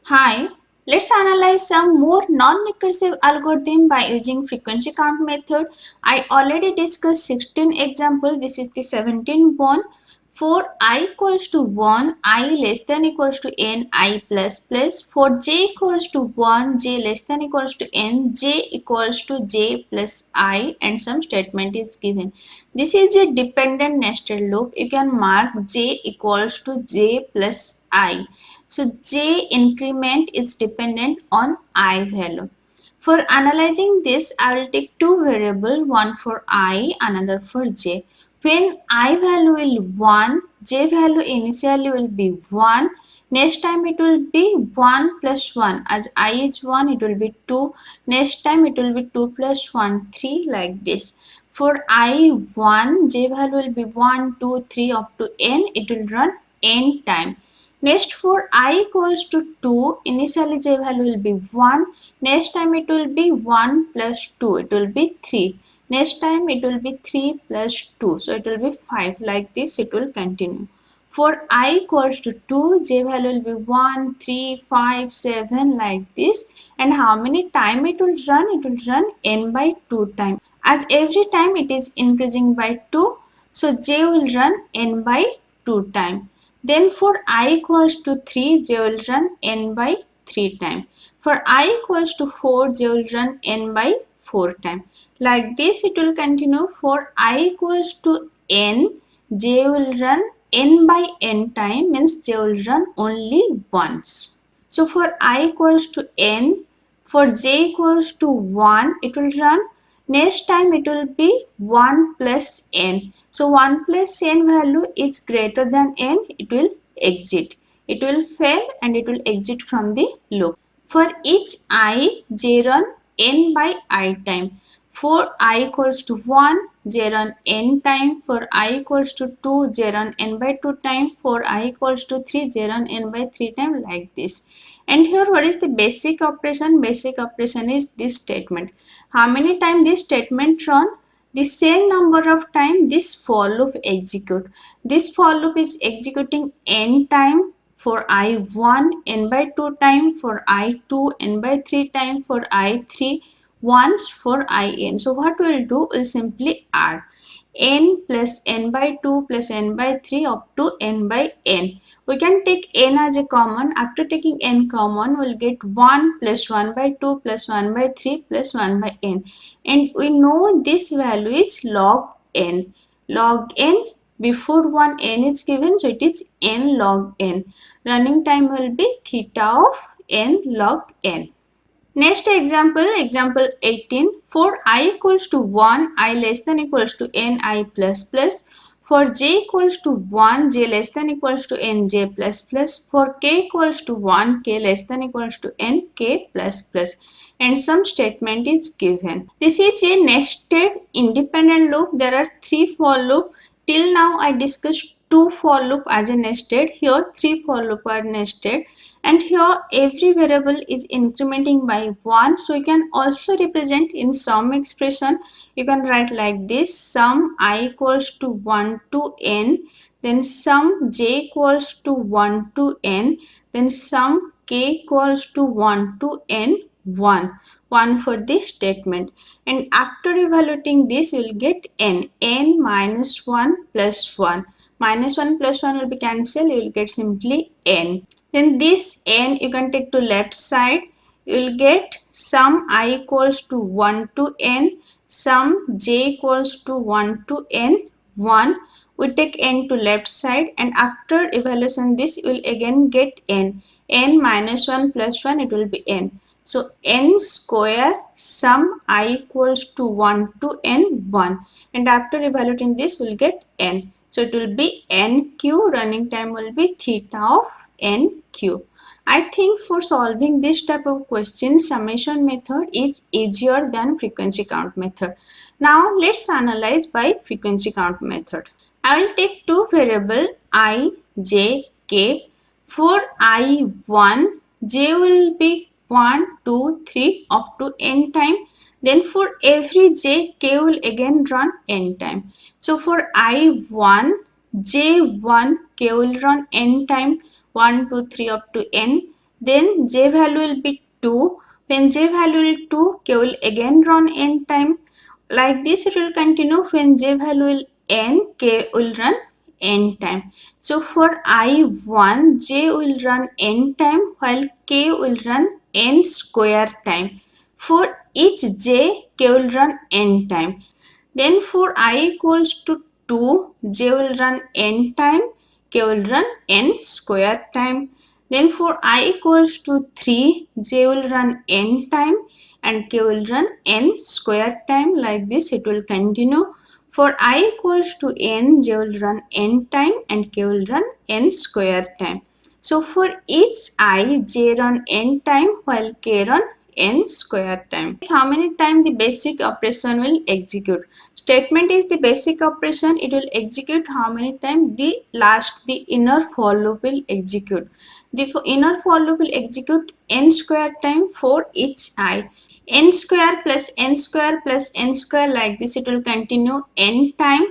Hi, let's analyze some more non-recursive algorithm by using frequency count method. I already discussed 16 examples. This is the 17th one. For I equals to 1, I less than equals to n, I plus plus. For j equals to 1, j less than equals to n, j equals to j plus I, and some statement is given. This is a dependent nested loop. You can mark j equals to j plus I. So j increment is dependent on I value. For analyzing this, I will take two variables, one for I, another for j. When I value will 1, j value initially will be 1. Next time it will be 1 plus 1. As I is 1, it will be 2. Next time it will be 2 plus 1, 3, like this. For I1, j value will be 1, 2, 3 up to n. It will run n time. Next, for I equals to 2, initially j value will be 1. Next time it will be 1 plus 2, it will be 3. Next time it will be 3 plus 2, so it will be 5. Like this it will continue. For I equals to 2, j value will be 1, 3, 5, 7, like this. And how many time it will run? It will run n by 2 time. As every time it is increasing by 2, so j will run n by 2 time. Then for I equals to 3, j will run n by 3 time. For I equals to 4, j will run n by 4 time. Like this it will continue. For I equals to n, j will run n by n time, means j will run only once. So for I equals to n, for j equals to 1, it will run. Next time it will be 1 plus n. So 1 plus n value is greater than n, it will exit. It will fail and it will exit from the loop. For each I, j run n by I time. For I equals to 1, j run n time. For I equals to 2, j run n by 2 time. For I equals to 3, j run n by 3 time, like this. And here what is the basic operation? Basic operation is this statement. How many times this statement run? The same number of time this for loop execute. This for loop is executing n time. For I1 n by 2 time, for I2 n by 3 time, for I3 once, for In. So what we'll do, we'll simply add n plus n by 2 plus n by 3 up to n by n. We can take n as a common. After taking n common, we'll get 1 plus 1 by 2 plus 1 by 3 plus 1 by n. And we know this value is log n. Log n, before one n is given, so it is n log n. Running time will be theta of n log n. Next example 18. For I equals to 1, I less than equals to n, I plus plus. For j equals to 1, j less than equals to n, j plus plus. For k equals to 1, k less than equals to n, k plus plus. And some statement is given. This is a nested independent loop. There are 3 for loop. Till now I discussed 2 for loop as a nested. Here 3 for loop are nested. And here every variable is incrementing by 1. So you can also represent in sum expression. You can write like this: sum I equals to 1 to n, then sum j equals to 1 to n, then sum k equals to 1 to n, 1 for this statement. And after evaluating this, you will get n minus 1 plus 1. Minus 1 plus 1 will be cancelled, you will get simply n. Then this n you can take to left side. You will get sum I equals to 1 to n, sum j equals to 1 to n, 1. We take n to left side, and after evaluation this you will again get n minus 1 plus 1, it will be n. So n square sum I equals to 1 to n, 1. And after evaluating this we will get n. So it will be nq, running time will be theta of nq. I think for solving this type of question, summation method is easier than frequency count method. Now let's analyze by frequency count method. I will take two variables I, j, k. For I1, j will be 1, 2, 3 up to n time. Then for every j, k will again run n time. So for I1, j1, k will run n time, 1, 2, 3 up to n. then j value will be 2. When j value will 2, k will again run n time. Like this it will continue. When j value will n, k will run n time. So for I1, j will run n time while k will run n square time. For each j, k will run n time. Then for I equals to 2, j will run n time, k will run n square time. Then for I equals to 3, j will run n time and k will run n square time. Like this it will continue. For I equals to n, j will run n time and k will run n square time. So for each I, j run n time while k run n square time. How many times the basic operation will execute? Statement is the basic operation. It will execute how many times? The inner for loop will execute. The inner for loop will execute n square time for each I. N square plus n square plus n square, like this it will continue n time.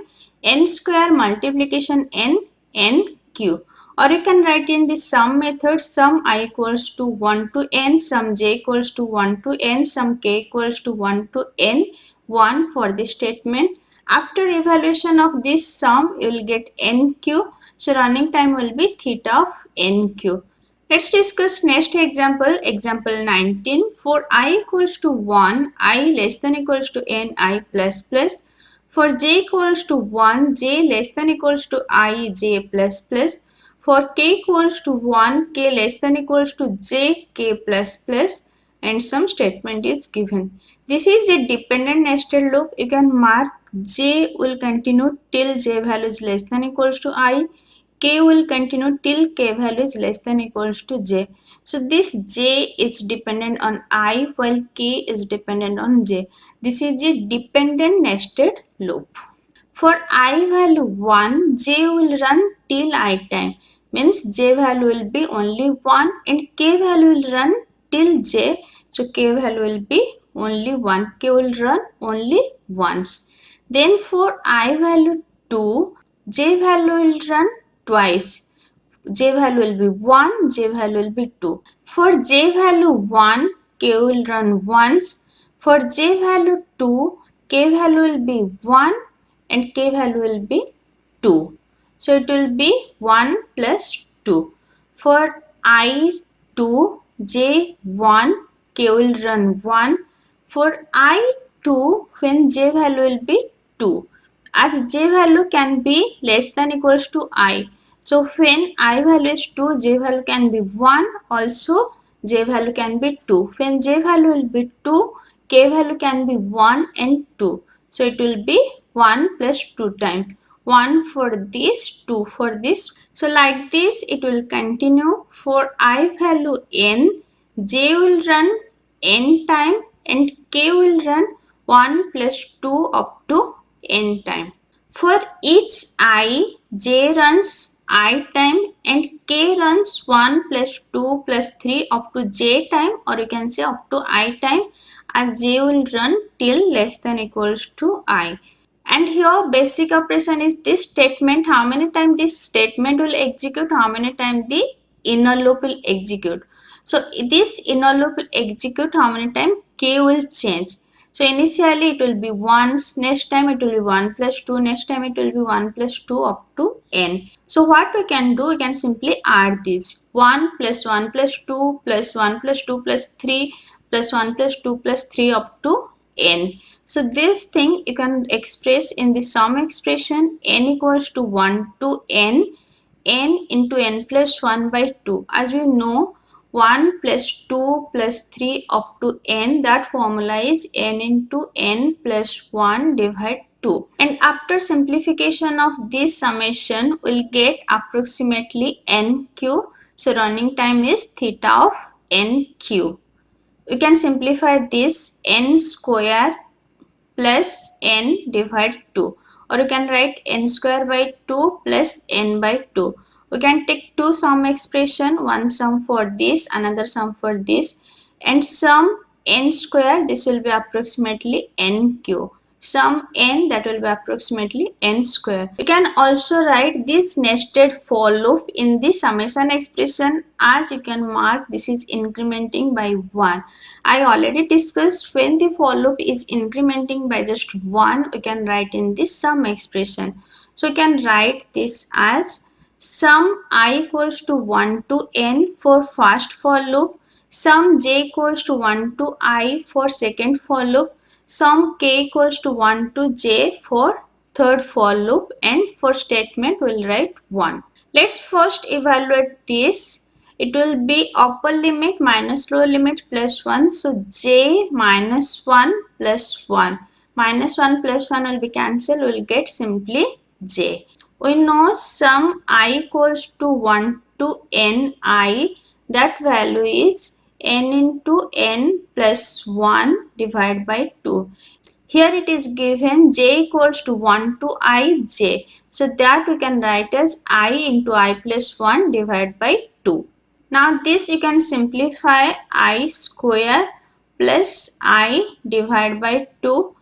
N square multiplication n q. Or you can write in the sum method, sum I equals to 1 to n, sum j equals to 1 to n, sum k equals to 1 to n, 1 for the statement. After evaluation of this sum, you will get nq. So running time will be theta of nq. Let's discuss next example, example 19. For I equals to 1, I less than equals to n, I plus plus. For j equals to 1, j less than equals to I, j plus plus. For k equals to 1, k less than equals to j, k plus plus, and some statement is given. This is a dependent nested loop. You can mark j will continue till j value is less than equals to I. K will continue till k value is less than equals to j. So this j is dependent on I while k is dependent on j. This is a dependent nested loop. For I value 1, j will run till I time. Means j value will be only 1 and k value will run till j. So k value will be only 1. K will run only once. Then for I value 2, j value will run twice. J value will be 1, j value will be 2. For j value 1, k will run once. For j value 2, k value will be 1 and k value will be 2. So it will be 1 plus 2. For I 2, j 1, k will run 1. For I 2, when j value will be 2. As j value can be less than equals to I. So when I value is 2, j value can be 1, also j value can be 2. When j value will be 2, k value can be 1 and 2. So it will be 1 plus 2 times. 1 for this, 2 for this. So like this it will continue. For I value n, j will run n time and k will run 1 plus 2 up to n time. For each I, j runs I time and k runs 1 plus 2 plus 3 up to j time, or you can say up to I time, and j will run till less than equals to I. And here basic operation is this statement. How many times this statement will execute, how many times the inner loop will execute. So this inner loop will execute how many times? K will change. So initially it will be 1, next time it will be 1 plus 2, next time it will be 1 plus 2 up to n. So what we can do, we can simply add these 1 plus 1 plus 2 plus 1 plus 2 plus 3 plus 1 plus 2 plus 3 up to n. So this thing you can express in the sum expression n equals to 1 to n into n plus 1 by 2. As you know, 1 plus 2 plus 3 up to n, that formula is n into n plus 1 divided 2. And after simplification of this summation, we'll get approximately nq. So running time is theta of nq. We can simplify this n square plus n divided 2, or you can write n square by 2 plus n by 2. We can take two sum expression, one sum for this, another sum for this, and sum n square, this will be approximately n cube. sum n, that will be approximately n square. You can also write this nested for loop in the summation expression, as you can mark this is incrementing by 1. I already discussed when the for loop is incrementing by just 1, we can write in this sum expression. So you can write this as sum I equals to 1 to n for first for loop, sum j equals to 1 to I for second for loop, sum k equals to 1 to j for third for loop, and for statement we will write 1. Let's first evaluate this. It will be upper limit minus lower limit plus 1. So j minus 1 plus 1. Minus 1 plus 1 will be cancelled. We will get simply j. We know sum I equals to 1 to ni. That value is n into n plus 1 divided by 2. Here it is given j equals to 1 to I j. So that we can write as I into I plus 1 divided by 2. Now this you can simplify I square plus I divided by 2.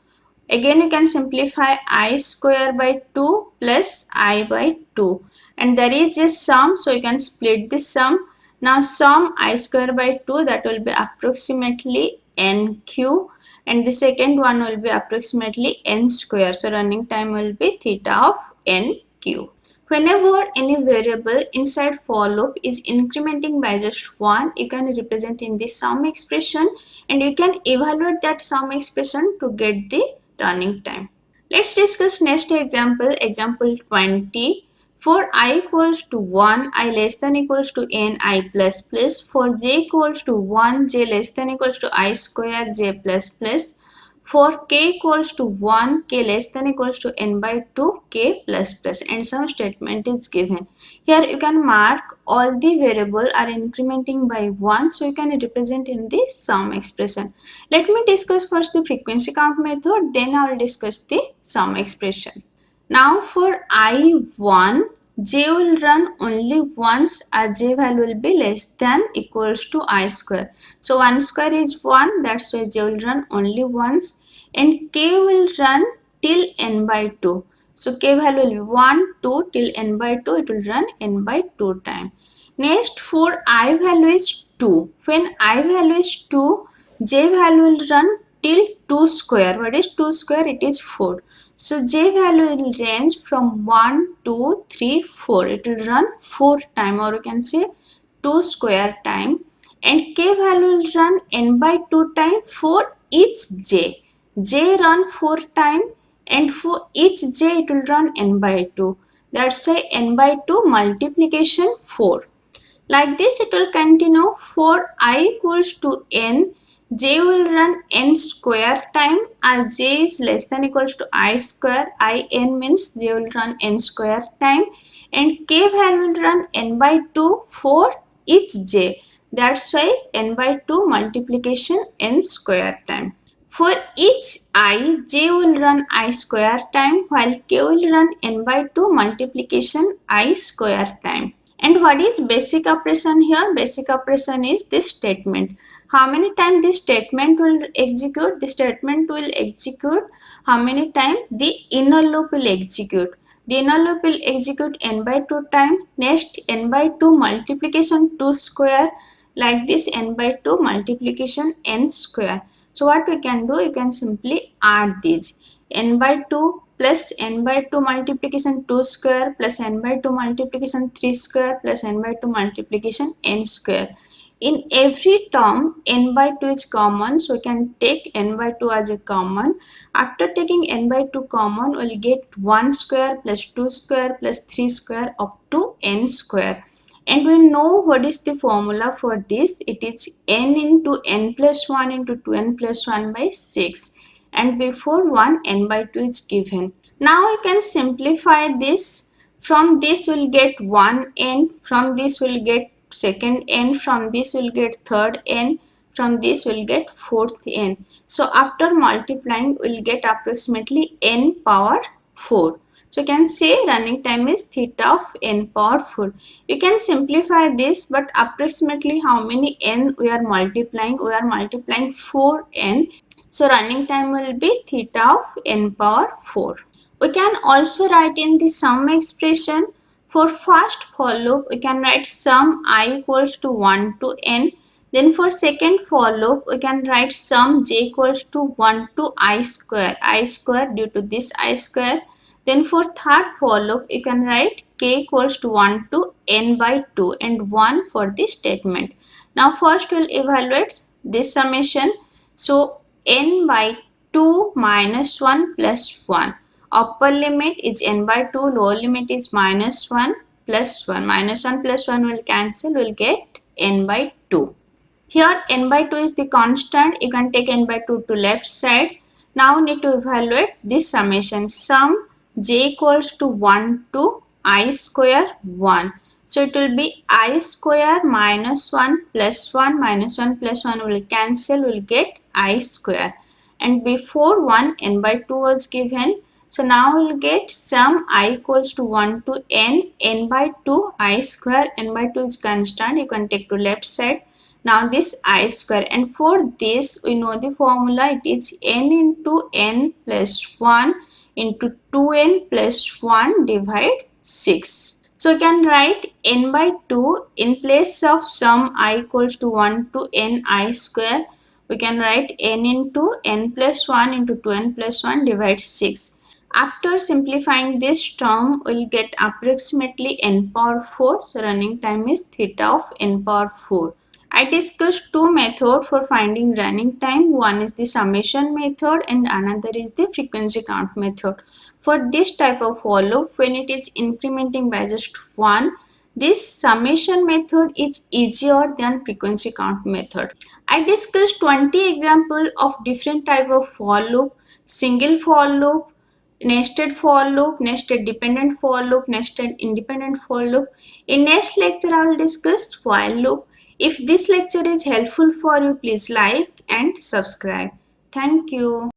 Again you can simplify I square by 2 plus I by 2. And there is a sum, so you can split the sum. Now sum I square by 2, that will be approximately nq, and the second one will be approximately n square. So running time will be theta of nq. Whenever any variable inside for loop is incrementing by just 1, you can represent in the sum expression, and you can evaluate that sum expression to get the turning time. Let's discuss next example, example 20. For I equals to 1, I less than equals to n, I plus plus. For j equals to 1, j less than equals to I square, j plus plus. For k equals to 1, k less than equals to n by 2, k plus plus, and some statement is given. Here you can mark all the variable are incrementing by 1, so you can represent in the sum expression. Let me discuss first the frequency count method, then I will discuss the sum expression. Now for I1, j will run only once as j value will be less than equals to I square. So 1 square is 1, that's why j will run only once, and k will run till n by 2. So k value will be 1, 2 till n by 2, it will run n by 2 time. Next for I value is 2. When I value is 2, j value will run till 2 square. What is 2 square? It is 4. So j value will range from 1, 2, 3, 4. It will run 4 time, or you can say 2 square time. And k value will run n by 2 time for each j. J run 4 time, and for each j it will run n by 2. That's why n by 2 multiplication 4. Like this it will continue. For I equals to n, j will run n square time, as j is less than equals to I square. I n means j will run n square time, and k value will run n by 2 for each j. That's why n by 2 multiplication n square time. For each I, j will run I square time, while k will run n by 2 multiplication I square time. And what is basic operation here? Basic operation is this statement. How many times this statement will execute? The statement will execute how many times? The inner loop will execute. The inner loop will execute n by 2 times. Next n by 2 multiplication 2 square. Like this n by 2 multiplication n square. So what we can do? You can simply add these. N by 2 plus n by 2 multiplication 2 square plus n by 2 multiplication 3 square plus n by 2 multiplication n square. In every term n by 2 is common, so we can take n by 2 as a common. After taking n by 2 common, we will get 1 square plus 2 square plus 3 square up to n square. And we know what is the formula for this. It is n into n plus 1 into 2n plus 1 by 6. And before 1, n by 2 is given. Now you can simplify this. From this we'll get 1n, from this we'll get second n, from this we'll get third n, from this we'll get fourth n. So after multiplying we'll get approximately n power 4. So you can say running time is theta of n power 4. You can simplify this, but approximately how many n we are multiplying? We are multiplying 4n. So running time will be theta of n power 4. We can also write in the sum expression. For first for loop, we can write sum I equals to 1 to n. Then for second for loop, we can write sum j equals to 1 to I square due to this I square. Then for third for loop, you can write k equals to 1 to n by 2 and 1 for this statement. Now first we'll evaluate this summation. So n by 2 minus 1 plus 1. Upper limit is n by 2, lower limit is minus 1 plus 1. Minus 1 plus 1 will cancel, we'll get n by 2. Here n by 2 is the constant, you can take n by 2 to left side. Now we need to evaluate this summation. Sum j equals to 1 to I square 1. So it will be I square minus 1 plus 1 minus 1 plus 1 will cancel, will get I square. And before 1 n by 2 was given. So now we'll get sum I equals to 1 to n by 2 I square, n by 2 is constant, you can take to left side. Now this I square, and for this we know the formula, it is n into n plus 1 into 2n plus 1 divide 6. So we can write n by 2 in place of sum I equals to 1 to n I square. We can write n into n plus 1 into 2n plus 1 divide 6. After simplifying this term, we'll get approximately n power 4. So running time is theta of n power 4. I discussed two methods for finding running time. One is the summation method and another is the frequency count method. For this type of for loop, when it is incrementing by just 1, this summation method is easier than frequency count method. I discussed 20 examples of different type of for loop: single for loop, nested for loop, nested dependent for loop, nested independent for loop. In next lecture, I will discuss while loop. If this lecture is helpful for you, please like and subscribe. Thank you.